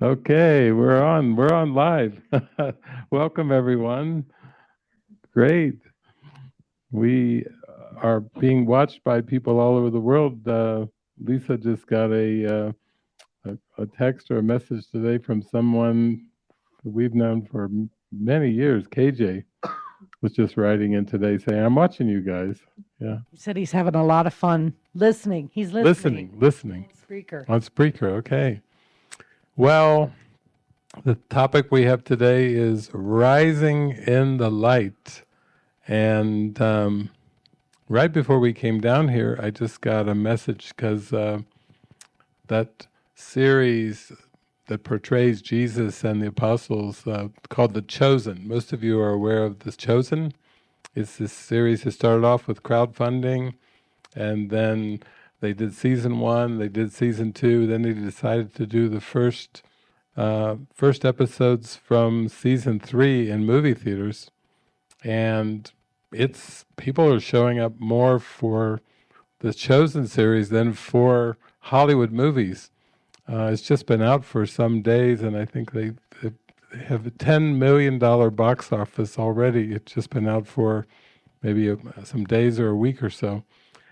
Okay, we're on. We're on live. Welcome, everyone. Great. We are being watched by people all over the world. Lisa just got a text or a message today from someone that we've known for many years. KJ was just writing in today saying, "I'm watching you guys." Yeah, He said he's having a lot of fun listening. He's listening. listening Speaker. on Spreaker. Okay. Well, the topic we have today is rising in the light. And right before we came down here, I just got a message because that series that portrays Jesus and the apostles called The Chosen. Most of you are aware of The Chosen. It's this series that started off with crowdfunding, and then they did season 1, they did season 2, then they decided to do the first episodes from season 3 in movie theaters. And it's people are showing up more for the Chosen series than for Hollywood movies. It's just been out for some days, and I think they have a $10 million box office already. It's just been out for maybe some days or a week or so.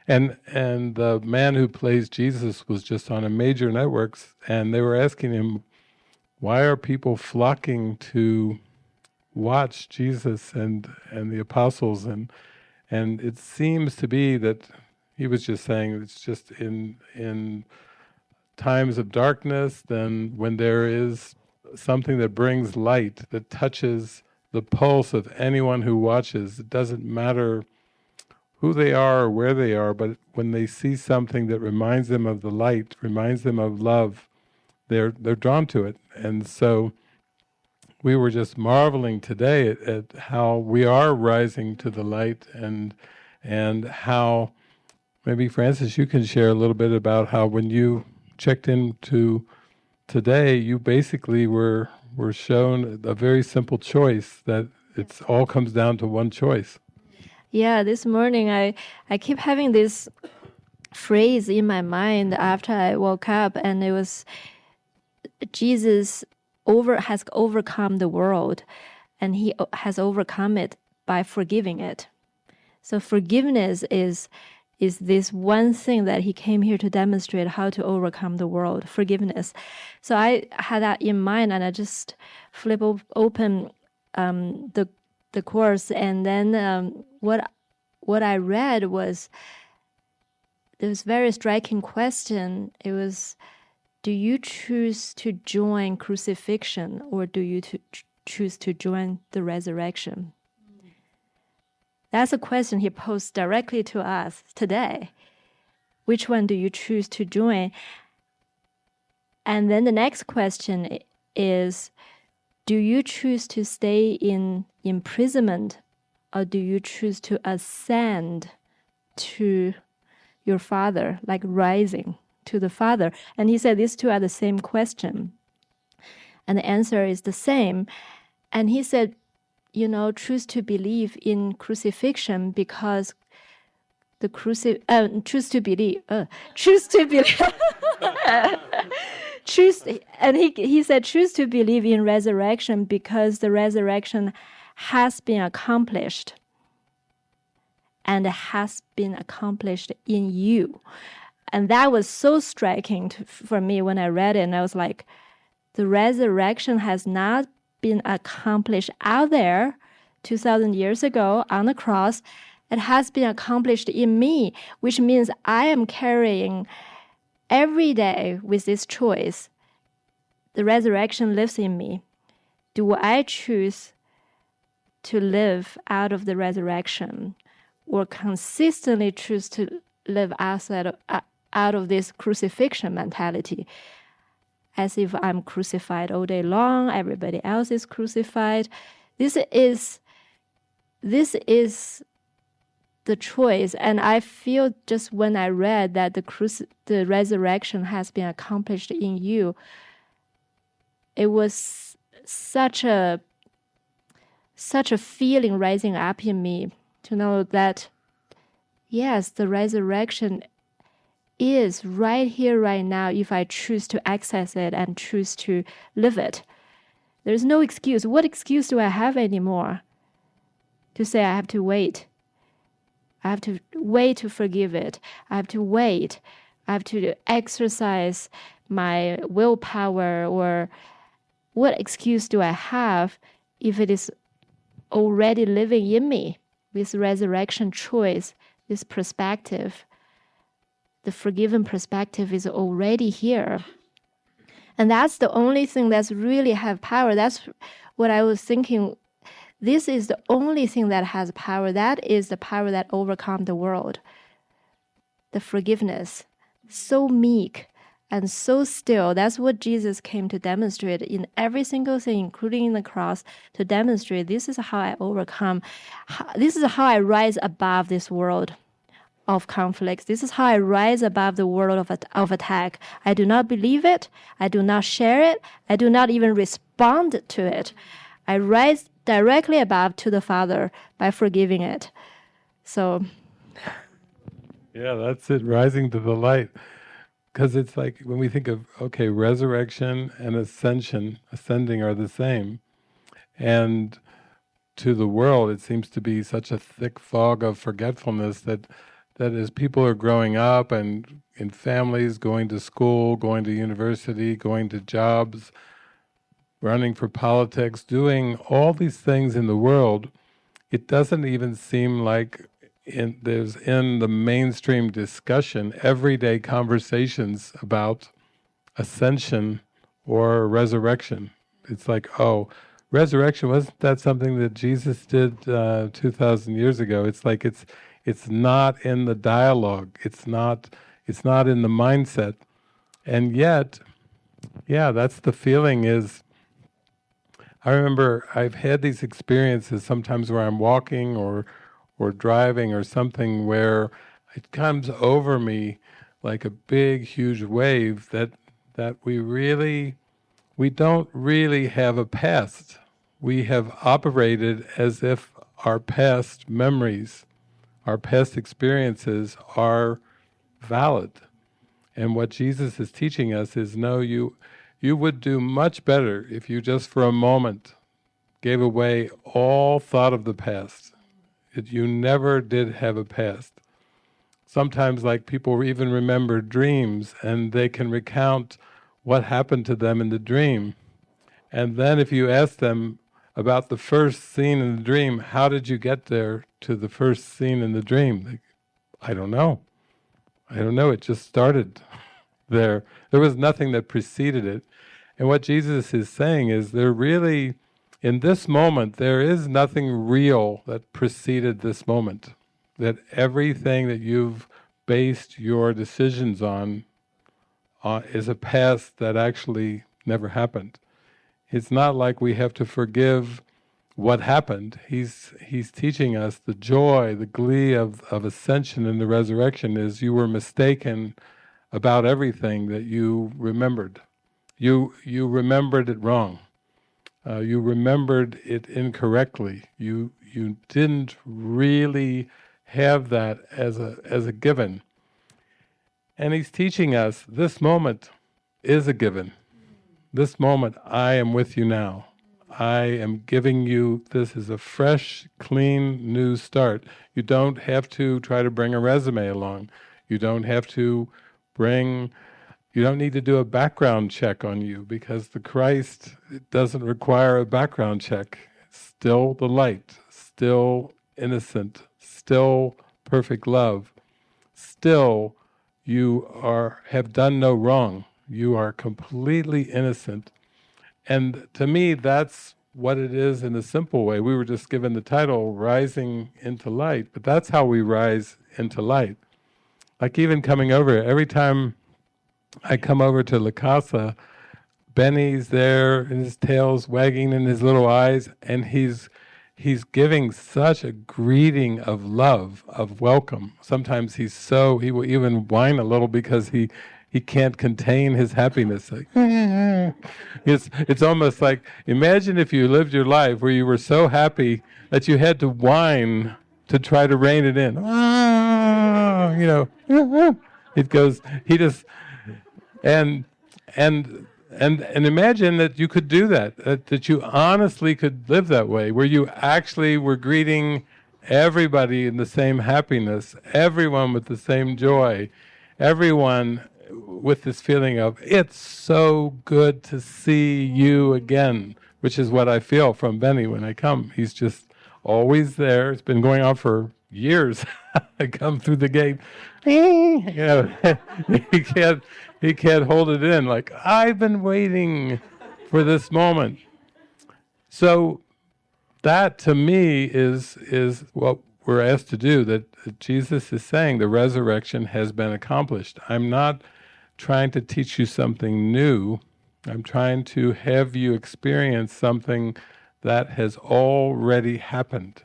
And the man who plays Jesus was just on a major networks, and they were asking him, why are people flocking to watch Jesus and the apostles, and it seems to be that he was just saying it's just in times of darkness, then when there is something that brings light, that touches the pulse of anyone who watches, it doesn't matter who they are or where they are, but when they see something that reminds them of the light, reminds them of love, they're drawn to it. And so we were just marveling today at how we are rising to the light, and how maybe Francis, you can share a little bit about how when you checked into today, you basically were shown a very simple choice, that it's all comes down to one choice. Yeah, this morning I keep having this phrase in my mind after I woke up, and it was Jesus has overcome the world, and he has overcome it by forgiving it. So forgiveness is this one thing that he came here to demonstrate how to overcome the world, forgiveness. So I had that in mind, and I just flip open the course, and then what I read was this very striking question. It was, do you choose to join crucifixion, or do you choose to join the resurrection? That's a question he posed directly to us today. Which one do you choose to join? And then the next question is, do you choose to stay in imprisonment, or do you choose to ascend to your Father, like rising to the Father? And he said these two are the same question. And the answer is the same. And he said, choose to believe in crucifixion because choose to believe. And he said, choose to believe in resurrection because the resurrection has been accomplished, and has been accomplished in you. And that was so striking for me when I read it. And I was like, the resurrection has not been accomplished out there 2,000 years ago on the cross. It has been accomplished in me, which means I am carrying every day with this choice. The resurrection lives in me. Do I choose to live out of the resurrection, or consistently choose to live out of this crucifixion mentality, as if I'm crucified all day long, everybody else is crucified? This is the choice. And I feel just when I read that the resurrection has been accomplished in you, it was such a feeling rising up in me to know that, yes, the resurrection is right here, right now, if I choose to access it and choose to live it. There's no excuse. What excuse do I have anymore to say I have to wait? I have to wait to forgive it. I have to wait. I have to exercise my willpower, or what excuse do I have if it is already living in me? This resurrection choice, this perspective, the forgiven perspective is already here. And that's the only thing that's really have power. That's what I was thinking. This is the only thing that has power. That is the power that overcomes the world. The forgiveness. So meek and so still. That's what Jesus came to demonstrate in every single thing, including in the cross, to demonstrate this is how I overcome. This is how I rise above this world of conflicts. This is how I rise above the world of attack. I do not believe it. I do not share it. I do not even respond to it. I rise directly above to the Father by forgiving it. So, yeah, that's it, rising to the light. Because it's like when we think of, okay, resurrection and ascension, ascending are the same. And to the world, it seems to be such a thick fog of forgetfulness that as people are growing up and in families, going to school, going to university, going to jobs, running for politics, doing all these things in the world, it doesn't even seem like there's in the mainstream discussion, everyday conversations about ascension or resurrection. It's like, oh, resurrection, wasn't that something that Jesus did 2,000 years ago? It's like it's not in the dialogue. It's not in the mindset. And yet, yeah, that's the feeling is, I remember I've had these experiences sometimes where I'm walking or driving or something where it comes over me like a big, huge wave that we don't really have a past. We have operated as if our past memories, our past experiences are valid. And what Jesus is teaching us is, no, you would do much better if you just for a moment gave away all thought of the past. You never did have a past. Sometimes, like, people even remember dreams, and they can recount what happened to them in the dream. And then if you ask them about the first scene in the dream, how did you get there to the first scene in the dream? I don't know. It just started there. There was nothing that preceded it. And what Jesus is saying is there really, in this moment, there is nothing real that preceded this moment. That everything that you've based your decisions on is a past that actually never happened. It's not like we have to forgive what happened. He's teaching us the joy, the glee of ascension and the resurrection is you were mistaken about everything that you remembered. You remembered it wrong. You remembered it incorrectly. You didn't really have that as a given. And he's teaching us this moment is a given. This moment, I am with you now. I am giving you, this is a fresh, clean, new start. You don't have to try to bring a resume along. You don't have to you don't need to do a background check on you, because the Christ, it doesn't require a background check. It's still the light, still innocent, still perfect love. Still, you have done no wrong. You are completely innocent. And to me, that's what it is in a simple way. We were just given the title, Rising into Light, but that's how we rise into light. Like even coming over, every time I come over to La Casa, Benny's there, and his tail's wagging in his little eyes, and he's giving such a greeting of love, of welcome. Sometimes he will even whine a little because he can't contain his happiness. Like, it's almost like, imagine if you lived your life where you were so happy that you had to whine to try to rein it in. It goes. He just and and imagine that you could do that you honestly could live that way, where you actually were greeting everybody in the same happiness, everyone with the same joy, everyone with this feeling of, it's so good to see you again, which is what I feel from Benny when I come. He's just always there. It's been going on for years. I come through the gate, you know, he can't hold it in. Like, I've been waiting for this moment. So that to me is what we're asked to do. That Jesus is saying the resurrection has been accomplished. I'm not trying to teach you something new. I'm trying to have you experience something that has already happened.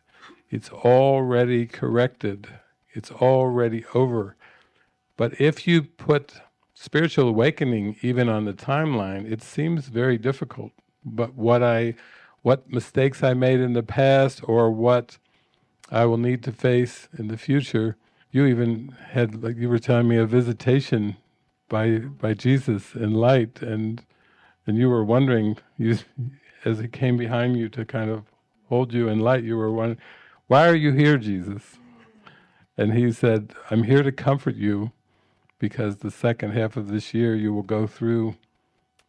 It's already corrected. It's already over. But if you put spiritual awakening even on the timeline, it seems very difficult. But what mistakes I made in the past, or what I will need to face in the future, you even had, like you were telling me, a visitation by Jesus in light, and you were wondering, as he came behind you to kind of hold you in light, you were wondering, why are you here, Jesus? And he said, I'm here to comfort you, because the second half of this year you will go through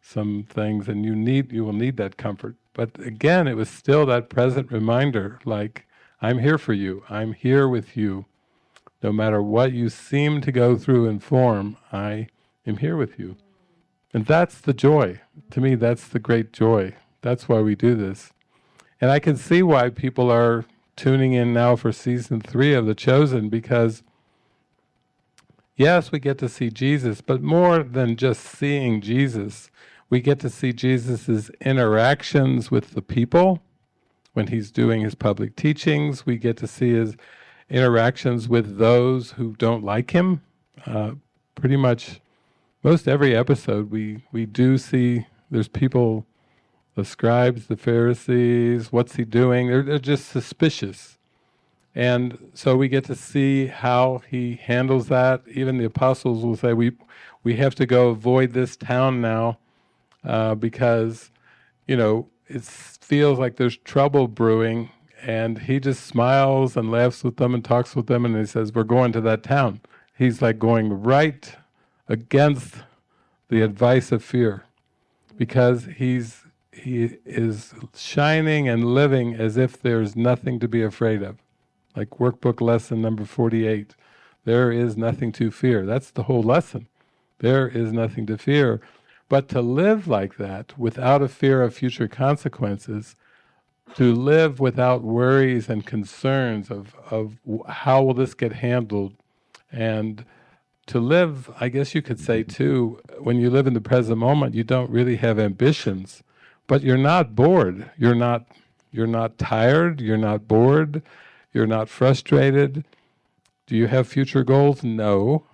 some things, and you will need that comfort. But again, it was still that present reminder, like, I'm here for you, I'm here with you. No matter what you seem to go through in form, I am here with you. And that's the joy. To me, that's the great joy. That's why we do this. And I can see why people are tuning in now for season 3 of The Chosen, because yes, we get to see Jesus, but more than just seeing Jesus, we get to see Jesus's interactions with the people when he's doing his public teachings. We get to see his interactions with those who don't like him. Pretty much most every episode we do see there's people, the scribes, the Pharisees, what's he doing? They're just suspicious. And so we get to see how he handles that. Even the apostles will say, we have to go avoid this town now because, it feels like there's trouble brewing. And he just smiles and laughs with them and talks with them, and he says, we're going to that town. He's like going right against the advice of fear, because he is shining and living as if there's nothing to be afraid of. Like workbook lesson number 48, there is nothing to fear. That's the whole lesson. There is nothing to fear. But to live like that, without a fear of future consequences, to live without worries and concerns of how will this get handled, and to live, I guess you could say too, when you live in the present moment, you don't really have ambitions, but you're not bored. You're not tired. You're not bored. You're not frustrated. Do you have future goals? No.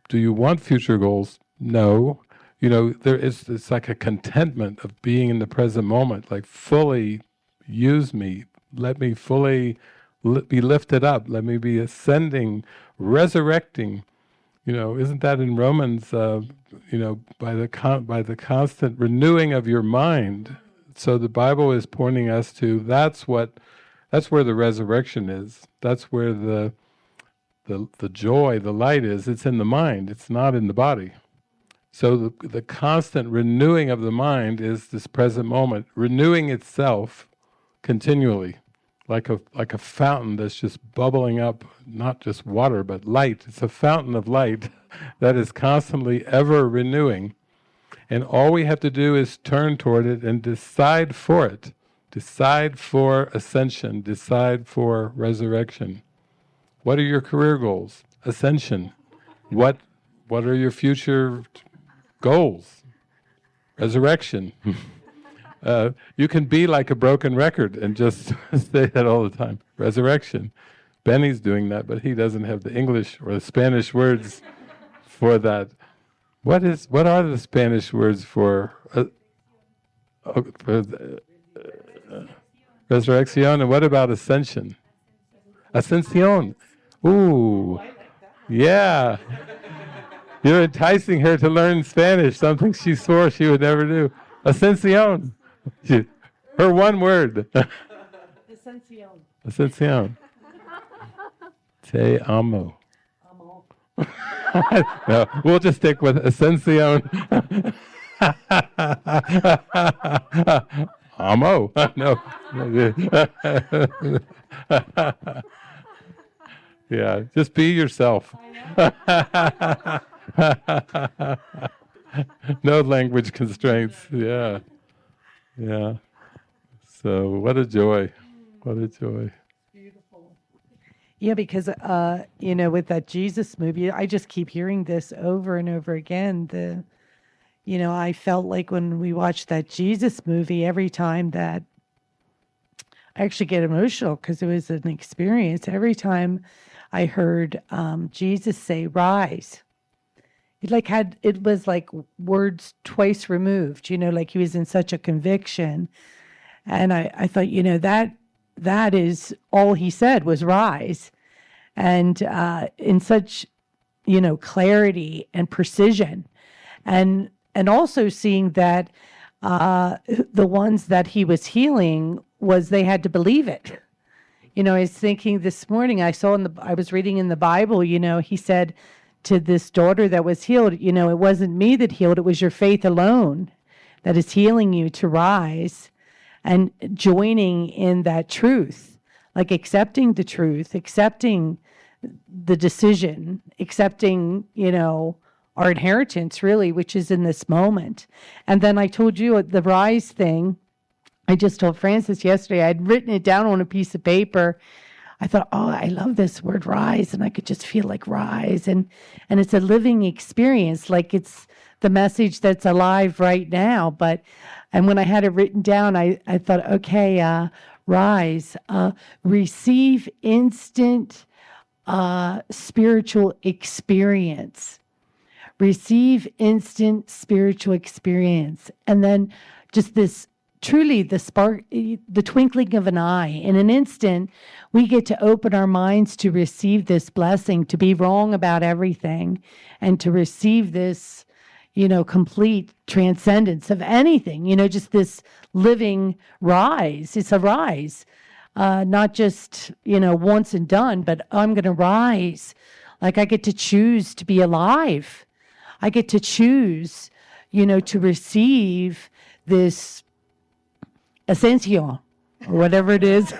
Do you want future goals? No. It's like a contentment of being in the present moment, like fully use me, let me fully be lifted up, let me be ascending, resurrecting. Isn't that in Romans? By the constant renewing of your mind. So the Bible is pointing us to that's where the resurrection is. That's where the joy, the light is. It's in the mind. It's not in the body. So the constant renewing of the mind is this present moment, renewing itself continually, like a fountain that's just bubbling up, not just water, but light. It's a fountain of light that is constantly ever renewing. And all we have to do is turn toward it and decide for it. Decide for ascension. Decide for resurrection. What are your career goals? Ascension. What are your future goals? Resurrection. You can be like a broken record and just say that all the time. Resurrection. Benny's doing that, but he doesn't have the English or the Spanish words for that. What are the Spanish words for resurrection? And what about ascension? Ascensión. Ooh, yeah. You're enticing her to learn Spanish, something she swore she would never do. Ascensión. Her one word. Ascensión. Ascensión. Te amo. Amo. No, we'll just stick with Ascensión. Amo. No. Yeah, just be yourself. No language constraints. Yeah. Yeah. So what a joy. What a joy. Beautiful. Yeah, because with that Jesus movie, I just keep hearing this over and over again. I felt like when we watched that Jesus movie, every time that I actually get emotional because it was an experience. Every time I heard Jesus say, "Rise," it was like words twice removed. Like he was in such a conviction, and I thought, that is all he said was rise, and in such clarity and precision, and also seeing that the ones that he was healing was they had to believe it. I was thinking this morning, I was reading in the Bible, he said to this daughter that was healed, it wasn't me that healed, it was your faith alone that is healing you to rise, and joining in that truth, like accepting the truth, accepting the decision, accepting, our inheritance really, which is in this moment. And then I told you the rise thing. I just told Francis yesterday, I'd written it down on a piece of paper. I thought, oh, I love this word rise, and I could just feel like rise. And it's a living experience, like it's the message that's alive right now. And when I had it written down, I thought, okay, rise, receive instant spiritual experience. Receive instant spiritual experience. And then just this, truly the spark, the twinkling of an eye. In an instant, we get to open our minds to receive this blessing, to be wrong about everything, and to receive this, complete transcendence of anything, just this living rise. It's a rise, not just, once and done, but I'm going to rise. Like I get to choose to be alive. I get to choose, to receive this ascension, or whatever it is.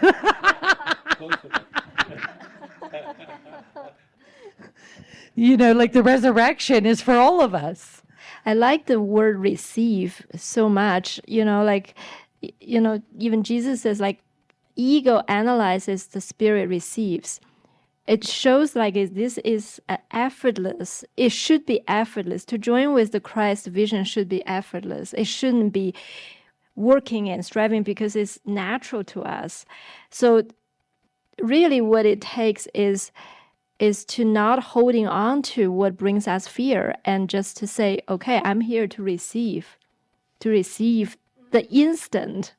Like the resurrection is for all of us. I like the word receive so much, even Jesus says ego analyzes, the spirit receives. It shows this is effortless. It should be effortless. To join with the Christ vision should be effortless. It shouldn't be working and striving because it's natural to us. So really what it takes is to not holding on to what brings us fear, and just to say, okay, I'm here to receive the instant.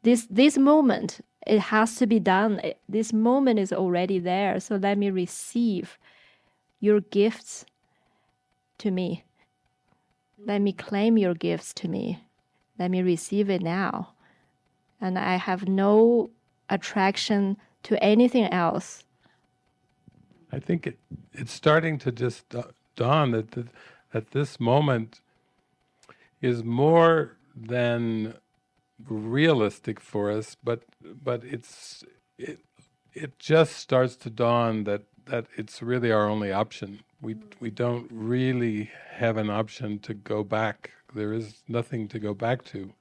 This moment, it has to be done. This moment is already there. So let me receive your gifts to me. Let me claim your gifts to me. Let me receive it now. And I have no attraction to anything else. I think it's starting to just dawn that this moment is more than realistic for us, but it just starts to dawn that it's really our only option. We don't really have an option to go back. There is nothing to go back to.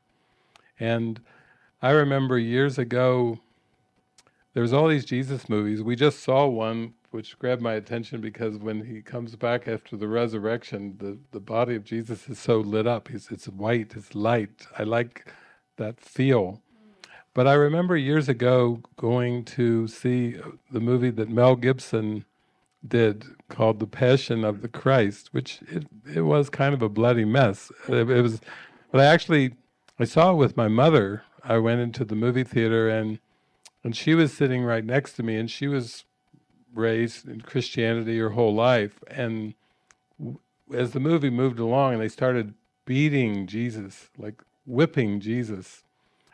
And I remember years ago, there was all these Jesus movies. We just saw one which grabbed my attention because when he comes back after the resurrection, the body of Jesus is so lit up. It's white, it's light. I like that feel. But I remember years ago going to see the movie that Mel Gibson did called The Passion of the Christ, which it was kind of a bloody mess. It was, but I saw it with my mother. I went into the movie theater and she was sitting right next to me, and she was raised in Christianity her whole life, and as the movie moved along and they started beating Jesus, like whipping Jesus,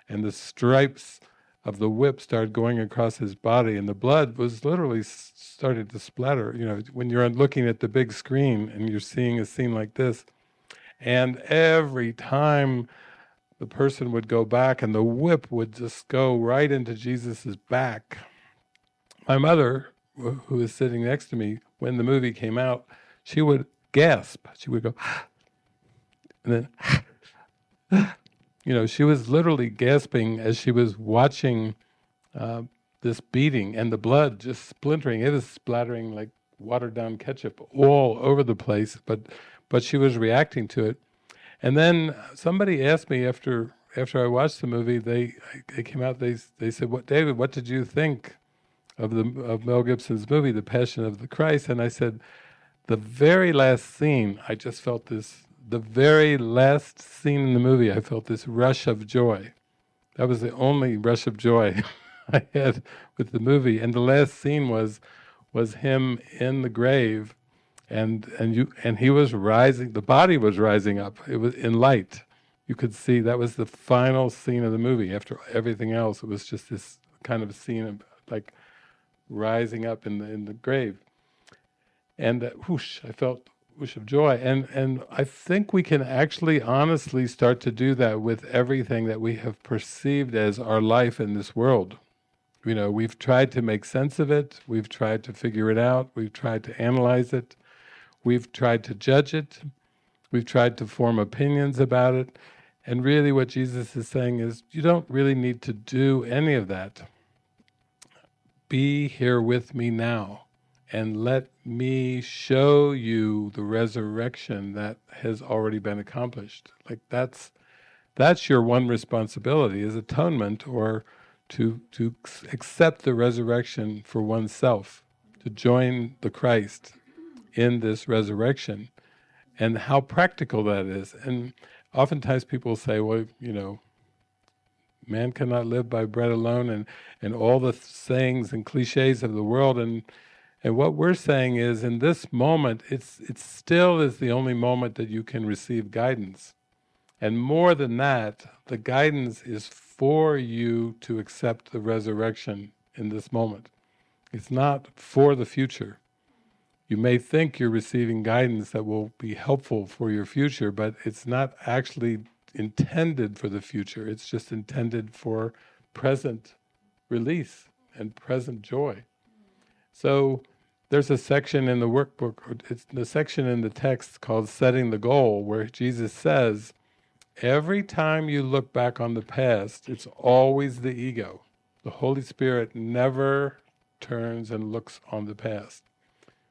and the stripes of the whip started going across his body, and the blood was literally started to splatter. You know, when you're looking at the big screen and you're seeing a scene like this, and every time the person would go back and the whip would just go right into Jesus's back. My mother, who was sitting next to me when the movie came out, she would gasp. She would go, and then, you know, she was literally gasping as she was watching this beating and the blood just splintering. It was splattering like watered down ketchup all over the place, but she was reacting to it. And then somebody asked me after I watched the movie, they came out, they said, "What, David, what did you think of Mel Gibson's movie, The Passion of the Christ?" And I said, the very last scene, I just felt this, the very last scene in the movie, I felt this rush of joy. That was the only rush of joy I had with the movie. And the last scene was him in the grave, and he was rising, the body was rising up. It was in light. You could see that was the final scene of the movie. After everything else, it was just this kind of scene of like rising up in the grave. And whoosh, I felt whoosh of joy. And I think we can actually honestly start to do that with everything that we have perceived as our life in this world. You know, we've tried to make sense of it, we've tried to figure it out, we've tried to analyze it, we've tried to judge it, we've tried to form opinions about it. And really what Jesus is saying is, you don't really need to do any of that. Be here with me now, and let me show you the resurrection that has already been accomplished. Like that's your one responsibility, is atonement, or to accept the resurrection for oneself, to join the Christ in this resurrection, and how practical that is. And oftentimes people say, well, you know, man cannot live by bread alone, and all the sayings and cliches of the world. And what we're saying is, in this moment, it still is the only moment that you can receive guidance. And more than that, the guidance is for you to accept the resurrection in this moment. It's not for the future. You may think you're receiving guidance that will be helpful for your future, but it's not actually intended for the future. It's just intended for present release and present joy. So there's a section in the workbook, it's the section in the text called Setting the Goal, where Jesus says, every time you look back on the past, it's always the ego. The Holy Spirit never turns and looks on the past,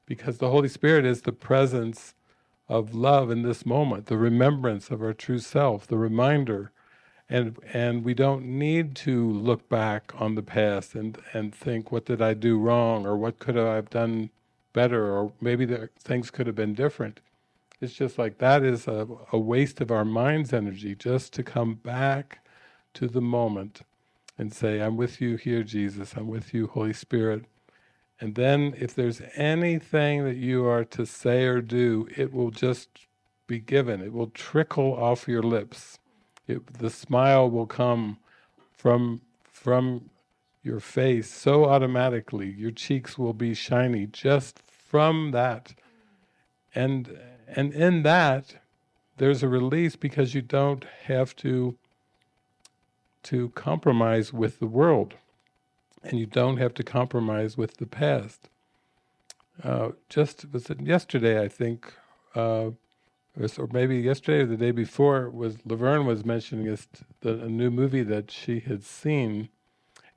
because the Holy Spirit is the presence of love in this moment, the remembrance of our true self, the reminder. And we don't need to look back on the past and think, what did I do wrong, or what could I have done better, or maybe the things could have been different. It's just like that is a waste of our mind's energy, just to come back to the moment and say, I'm with you here, Jesus, I'm with you, Holy Spirit. And then if there's anything that you are to say or do, it will just be given. It will trickle off your lips. The smile will come from your face so automatically. Your cheeks will be shiny just from that. And in that, there's a release, because you don't have to compromise with the world. And you don't have to compromise with the past. Was it yesterday, I think, or maybe yesterday or the day before, Laverne was mentioning a new movie that she had seen,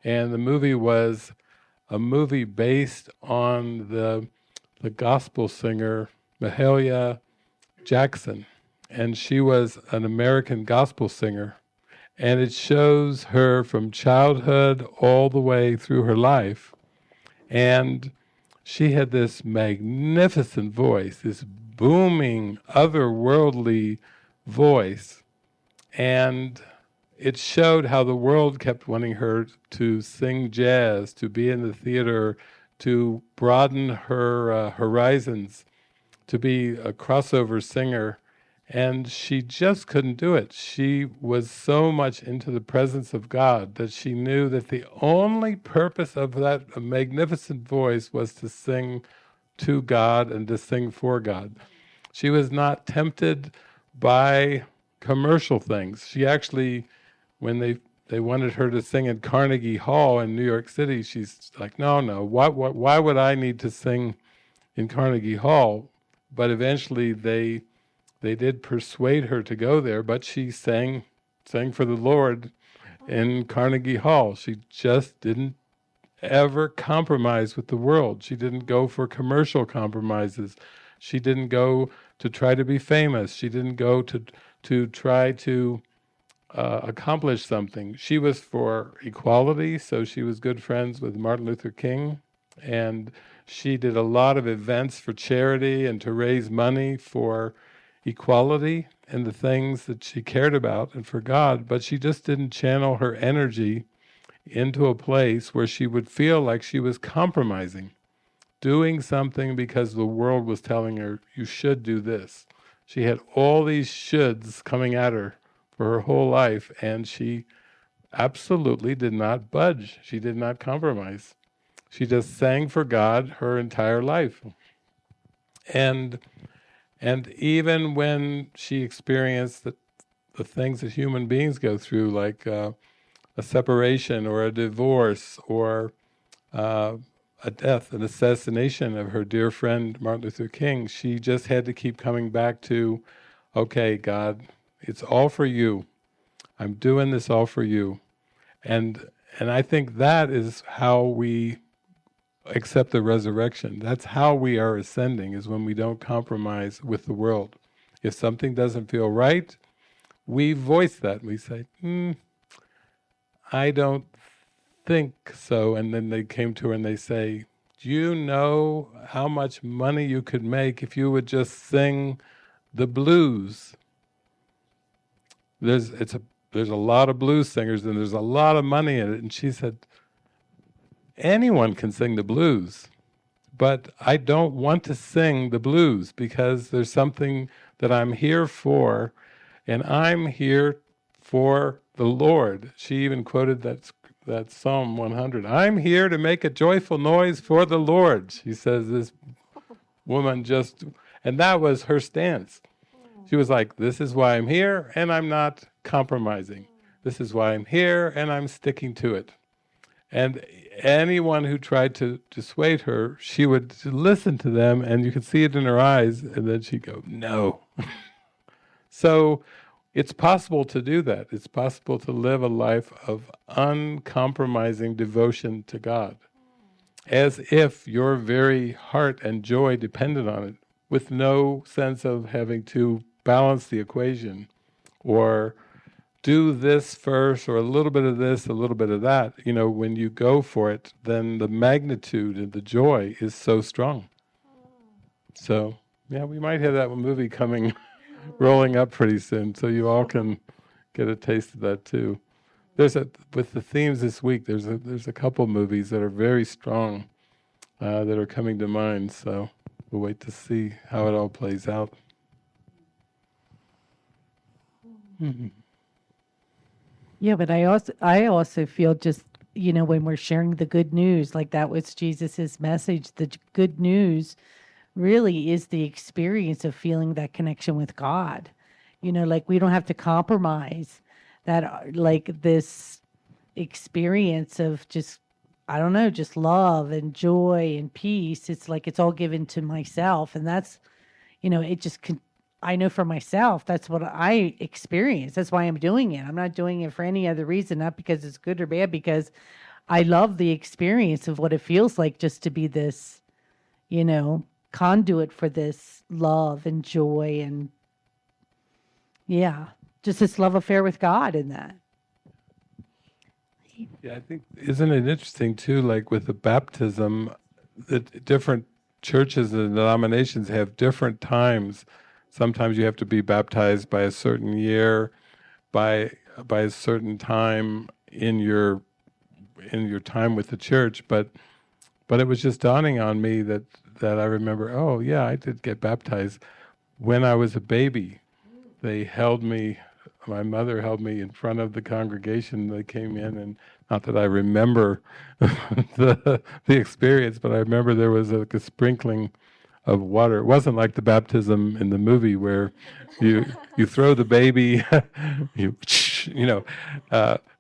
and the movie was a movie based on the gospel singer Mahalia Jackson, and she was an American gospel singer. And it shows her from childhood all the way through her life. And she had this magnificent voice, this booming, otherworldly voice. And it showed how the world kept wanting her to sing jazz, to be in the theater, to broaden her horizons, to be a crossover singer, and she just couldn't do it. She was so much into the presence of God that she knew that the only purpose of that magnificent voice was to sing to God and to sing for God. She was not tempted by commercial things. She actually, when they wanted her to sing at Carnegie Hall in New York City, she's like, no, why would I need to sing in Carnegie Hall? But eventually they did persuade her to go there, but she sang for the Lord in Carnegie Hall. She just didn't ever compromise with the world. She didn't go for commercial compromises. She didn't go to try to be famous. She didn't go to try to accomplish something. She was for equality, so she was good friends with Martin Luther King, and she did a lot of events for charity and to raise money for equality and the things that she cared about and for God, but she just didn't channel her energy into a place where she would feel like she was compromising, doing something because the world was telling her, you should do this. She had all these shoulds coming at her for her whole life, and she absolutely did not budge. She did not compromise. She just sang for God her entire life. And even when she experienced the things that human beings go through, like a separation or a divorce or a death, an assassination of her dear friend Martin Luther King, she just had to keep coming back to, okay, God, it's all for you. I'm doing this all for you. And I think that is how we accept the resurrection. That's how we are ascending, is when we don't compromise with the world. If something doesn't feel right, we voice that. We say, I don't think so. And then they came to her and they say, do you know how much money you could make if you would just sing the blues? There's a lot of blues singers and there's a lot of money in it. And she said, anyone can sing the blues, but I don't want to sing the blues because there's something that I'm here for, and I'm here for the Lord. She even quoted that Psalm 100. I'm here to make a joyful noise for the Lord. She says, this woman just, and that was her stance. She was like, this is why I'm here, and I'm not compromising. This is why I'm here, and I'm sticking to it. And anyone who tried to dissuade her, she would listen to them, and you could see it in her eyes, and then she'd go, no. So it's possible to do that. It's possible to live a life of uncompromising devotion to God, as if your very heart and joy depended on it, with no sense of having to balance the equation, or do this first, or a little bit of this, a little bit of that. You know, when you go for it, then the magnitude and the joy is so strong. So, yeah, we might have that movie coming, rolling up pretty soon, so you all can get a taste of that too. With the themes this week, there's a couple movies that are very strong, that are coming to mind, so we'll wait to see how it all plays out. Mm-hmm. Yeah, but I also feel just, when we're sharing the good news, like that was Jesus's message, good news really is the experience of feeling that connection with God. Like we don't have to compromise that, like this experience of just, I don't know, just love and joy and peace. It's like it's all given to myself, and that's, it just I know for myself, that's what I experience. That's why I'm doing it. I'm not doing it for any other reason, not because it's good or bad, because I love the experience of what it feels like just to be this, conduit for this love and joy and, just this love affair with God in that. Yeah, I think, isn't it interesting too, like with the baptism, that different churches and denominations have different times. Sometimes you have to be baptized by a certain year, by a certain time in your time with the church. But it was just dawning on me that that I remember, oh yeah, I did get baptized when I was a baby. They held me, my mother held me in front of the congregation. They came in, and not that I remember the experience, but I remember there was like a sprinkling of water. It wasn't like the baptism in the movie where you throw the baby, you you know,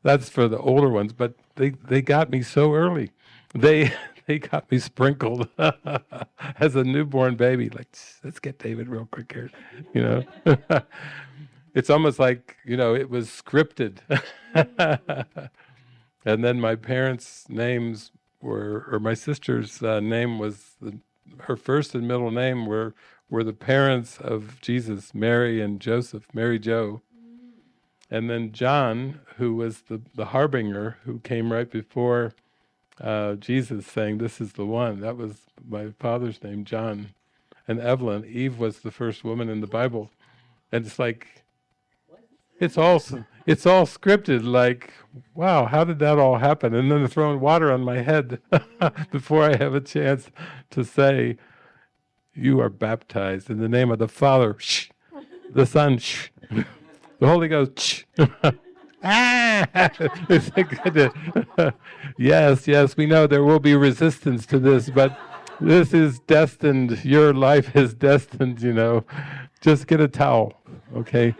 that's for the older ones. But they got me so early. They they got me sprinkled as a newborn baby. Like, let's get David real quick here, you know. It's almost like, it was scripted. And then my parents' names or my sister's name was her first and middle name were the parents of Jesus, Mary and Joseph, Mary Jo. And then John, who was the harbinger, who came right before Jesus, saying, "This is the one." That was my father's name, John. And Evelyn, Eve was the first woman in the Bible. And it's like, it's all scripted. Like, wow, how did that all happen? And then they're throwing water on my head before I have a chance to say, "You are baptized in the name of the Father, the Son, the Holy Ghost." It's like, yes, we know there will be resistance to this, but this is destined. Your life is destined. Just get a towel, okay?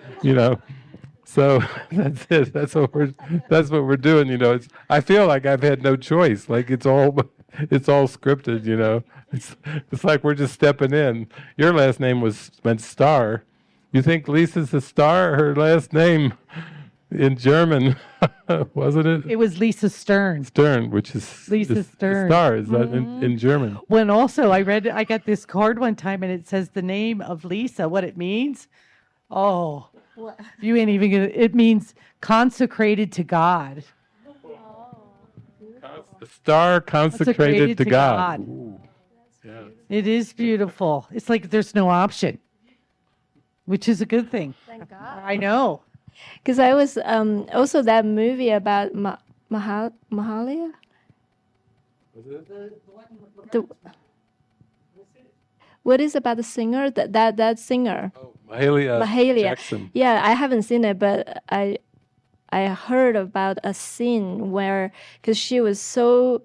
So that's it. That's what we're doing. I feel like I've had no choice. Like it's all scripted. It's like we're just stepping in. Your last name meant star. You think Lisa's a star? Her last name in German, wasn't it? It was Lisa Stern. Stern, which is Lisa Stern. Star is that in German? When also I got this card one time and it says the name of Lisa, what it means. Oh, what? You ain't even gonna. It means consecrated to God. Star consecrated to God. Ooh. Yeah. It is beautiful. It's like there's no option, which is a good thing. Thank God. I know. Because I was also that movie about Mahalia. Was it? What is about the singer? That singer? Oh, Mahalia Jackson. Yeah, I haven't seen it, but I heard about a scene where, because she was so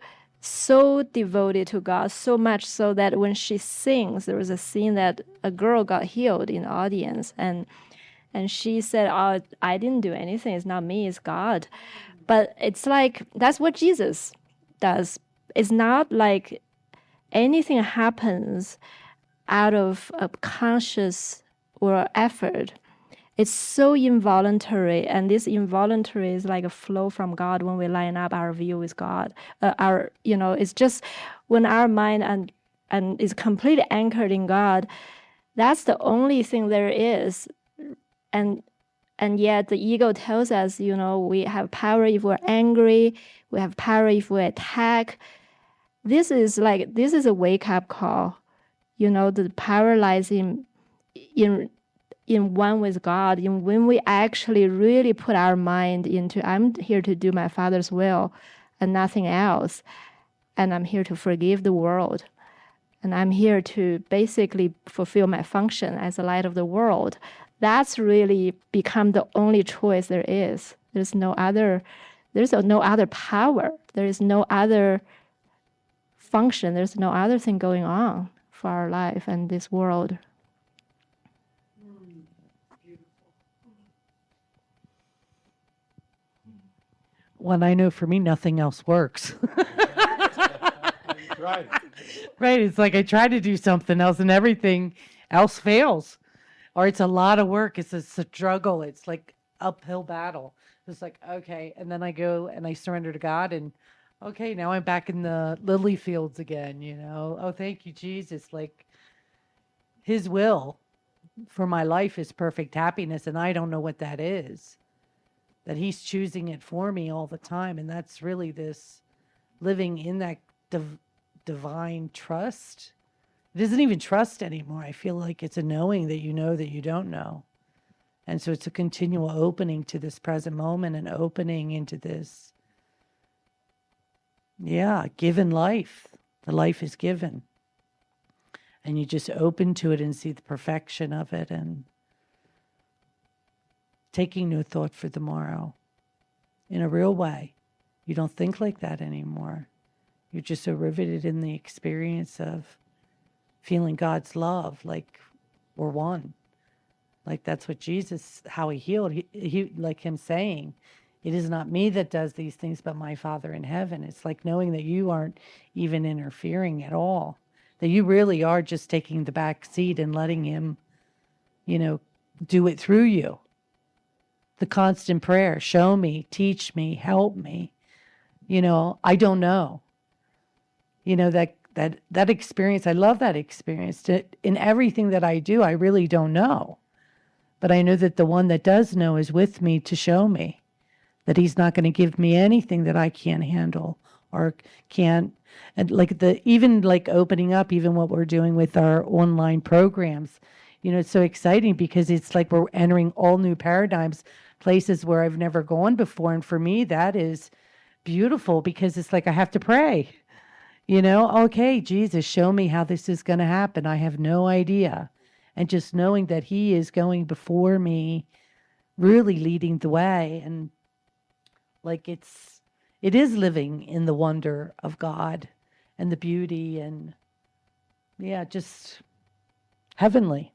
devoted to God, so much so that when she sings, there was a scene that a girl got healed in the audience, and she said, "Oh, I didn't do anything. It's not me. It's God." But it's like that's what Jesus does. It's not like anything happens out of a conscious or effort. It's so involuntary, and this involuntary is like a flow from God when we line up our view with God. It's just when our mind and is completely anchored in God. That's the only thing there is, and yet the ego tells us, we have power if we're angry, we have power if we attack. This is a wake up call. The power lies in one with God. When we actually really put our mind into, I'm here to do my Father's will and nothing else. And I'm here to forgive the world. And I'm here to basically fulfill my function as the light of the world. That's really become the only choice there is. There's no other power. There is no other function. There's no other thing going on for our life and this world. Well, I know for me, nothing else works. Right. Right. It's like I try to do something else and everything else fails. Or it's a lot of work. It's a struggle. It's like uphill battle. It's like, okay. And then I go and I surrender to God and okay, now I'm back in the lily fields again, Oh, thank you, Jesus. Like his will for my life is perfect happiness. And I don't know what that is. That he's choosing it for me all the time. And that's really this living in that divine trust. It isn't even trust anymore. I feel like it's a knowing that you know that you don't know. And so it's a continual opening to this present moment and opening into this, given life. The life is given. and you just open to it and see the perfection of it, and taking no thought for tomorrow in a real way. You don't think like that anymore. You're just so riveted in the experience of feeling God's love, like we're one. Like that's what Jesus, how he healed. He like him saying, it is not me that does these things, but my Father in heaven. It's like knowing that you aren't even interfering at all, that you really are just taking the back seat and letting him, do it through you. The constant prayer, show me, teach me, help me. I don't know. That experience, I love that experience. In everything that I do, I really don't know. But I know that the one that does know is with me to show me that he's not going to give me anything that I can't handle or can't. And even opening up, even what we're doing with our online programs, it's so exciting because it's like we're entering all new paradigms, places where I've never gone before. And for me, that is beautiful because it's like I have to pray. Okay, Jesus, show me how this is going to happen. I have no idea. And just knowing that he is going before me, really leading the way. And it is living in the wonder of God and the beauty and, just heavenly.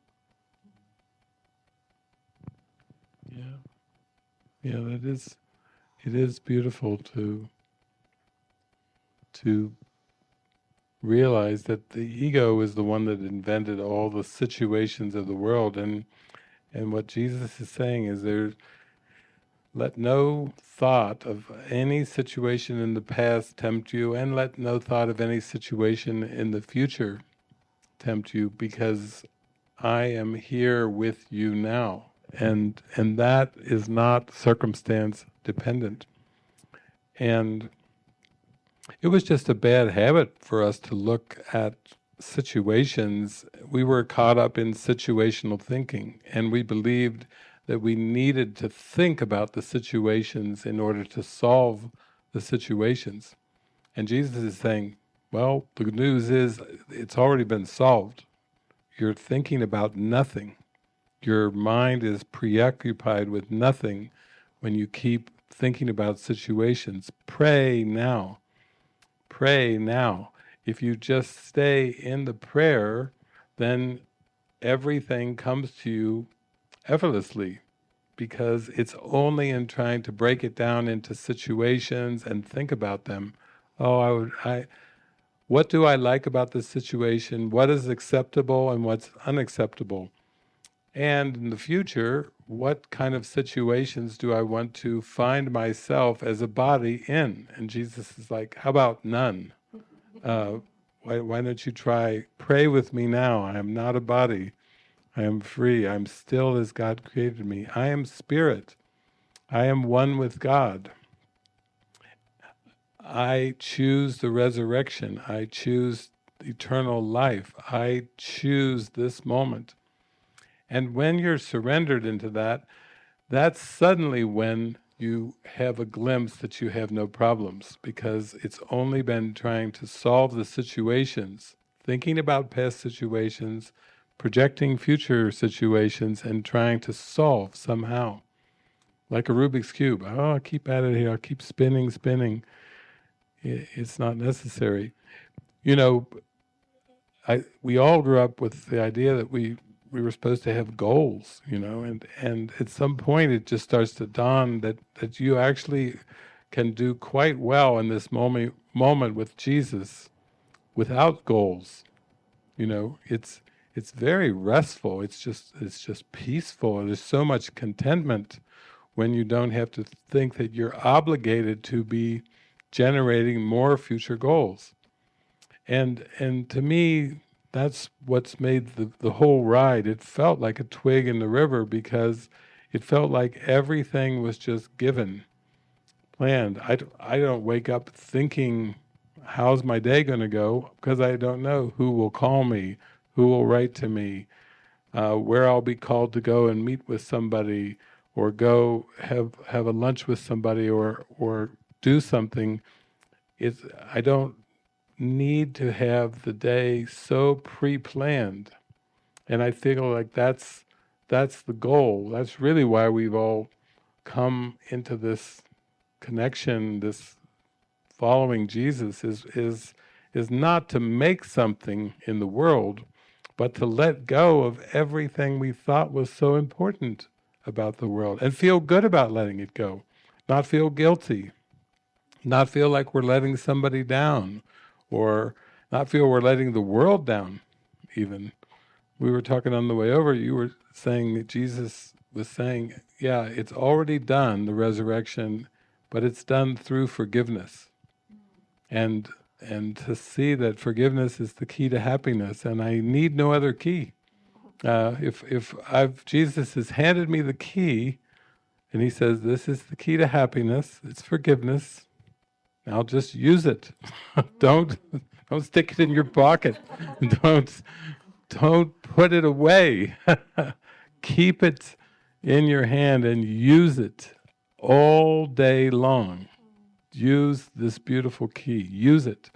Yeah, it is beautiful to realize that the ego is the one that invented all the situations of the world, and what Jesus is saying is let no thought of any situation in the past tempt you, and let no thought of any situation in the future tempt you, because I am here with you now, and that is not circumstance dependent. And it was just a bad habit for us to look at situations. We were caught up in situational thinking, and we believed that we needed to think about the situations in order to solve the situations. And Jesus is saying, well, the good news is it's already been solved. You're thinking about nothing. Your mind is preoccupied with nothing when you keep thinking about situations. Pray now. Pray now. If you just stay in the prayer, then everything comes to you effortlessly, because it's only in trying to break it down into situations and think about them. What do I like about this situation? What is acceptable and what's unacceptable? And in the future, what kind of situations do I want to find myself as a body in? And Jesus is like, how about none? Why don't you pray with me now? I am not a body. I am free. I am still as God created me. I am spirit. I am one with God. I choose the resurrection. I choose eternal life. I choose this moment. And when you're surrendered into that, that's suddenly when you have a glimpse that you have no problems, because it's only been trying to solve the situations, thinking about past situations, projecting future situations, and trying to solve somehow. Like a Rubik's Cube. Oh, I'll keep at it here, I'll keep spinning. It's not necessary. We all grew up with the idea that we were supposed to have goals, and at some point it just starts to dawn that you actually can do quite well in this moment with Jesus without goals. It's very restful. It's just peaceful. There's so much contentment when you don't have to think that you're obligated to be generating more future goals. And to me, that's what's made the whole ride. It felt like a twig in the river, because it felt like everything was just given, planned. I don't wake up thinking, how's my day going to go? Because I don't know who will call me, who will write to me, where I'll be called to go and meet with somebody, or go have a lunch with somebody, or do something. I don't need to have the day so pre-planned. And I feel like that's the goal. That's really why we've all come into this connection, this following Jesus, is not to make something in the world, but to let go of everything we thought was so important about the world and feel good about letting it go, not feel guilty, not feel like we're letting somebody down, or not feel we're letting the world down even. We were talking on the way over, you were saying that Jesus was saying, yeah, it's already done, the resurrection, but it's done through forgiveness. And to see that forgiveness is the key to happiness, and I need no other key. If Jesus has handed me the key, and he says, this is the key to happiness, it's forgiveness, now just use it. Don't stick it in your pocket. Don't put it away. Keep it in your hand and use it all day long. Use this beautiful key. Use it.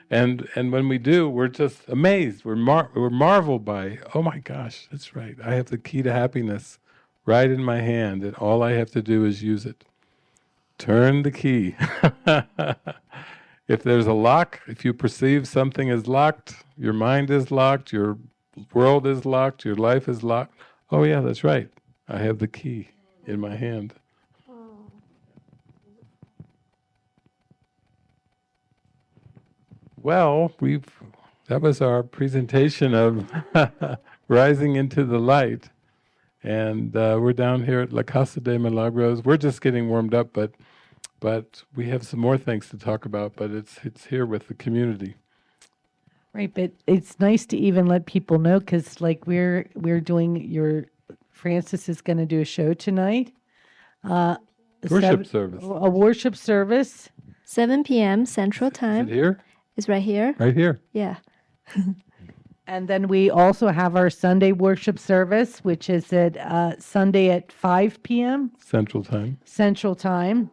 And when we do, we're just amazed. We're marveled by, oh my gosh, that's right. I have the key to happiness right in my hand, and all I have to do is use it. Turn the key. If there's a lock, if you perceive something is locked, your mind is locked, your world is locked, your life is locked. Oh yeah, that's right. I have the key in my hand. Well, that was our presentation of Rising into the Light. And we're down here at La Casa de Milagros. We're just getting warmed up, but we have some more things to talk about, but it's here with the community. Right, but it's nice to even let people know, because like we're doing Francis is going to do a show tonight. Worship service. A worship service. 7 p.m. Central Time. Is it here? It's right here. Right here. Yeah. And then we also have our Sunday worship service, which is at Sunday at 5 p.m. Central Time.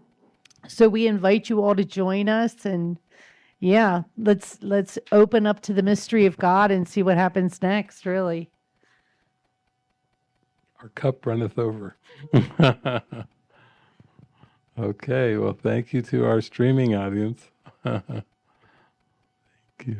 So we invite you all to join us, and yeah, let's open up to the mystery of God and see what happens next, really. Our cup runneth over. Okay, well, thank you to our streaming audience. Thank you.